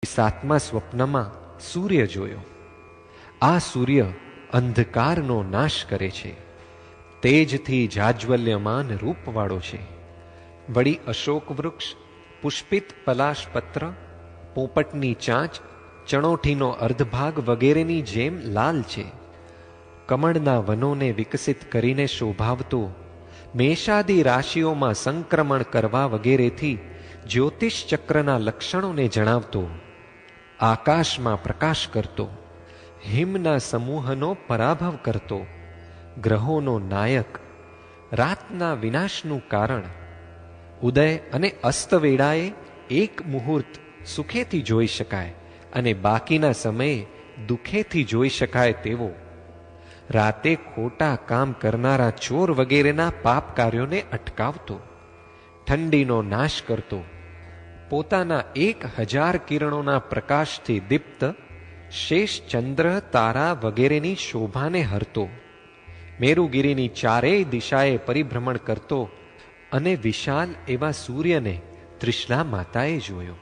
સાતમા સ્વપ્નમાં સૂર્ય જોયો. આ સૂર્ય અંધકારનો નાશ કરે છે, તેજથી જાજ્વલ્યમાન રૂપવાળો છે. વળી અશોક વૃક્ષ, પુષ્પિત પલાશપત્ર, પોપટની ચાંચ, ચણોઠીનો અર્ધભાગ વગેરેની જેમ લાલ છે. કમળના વનોને વિકસિત કરીને શોભાવતો, મેષાદી રાશિઓમાં સંક્રમણ કરવા વગેરેથી જ્યોતિષ ચક્રના લક્ષણોને જણાવતો, આકાશમાં પ્રકાશ કરતો, હિમના સમૂહનો પરાભવ કરતો, ગ્રહોનો નાયક, રાતના વિનાશનું કારણ, ઉદય અને અસ્ત વેળાએ એક મુહૂર્ત સુખેથી જોઈ શકાય અને બાકીના સમયે દુઃખેથી જોઈ શકાય તેવો, રાતે ખોટા કામ કરનારા ચોર વગેરેના પાપ કાર્યોને અટકાવતો, ઠંડીનો નાશ કરતો, પોતાના 1000 કિરણોના પ્રકાશથી દીપ્ત શેષ ચંદ્ર તારા વગેરેની શોભાને હરતો, મેરુગીરીની ચારેય દિશાએ પરિભ્રમણ કરતો અને વિશાલ એવા સૂર્યને તૃષ્ણા માતાએ જોયો.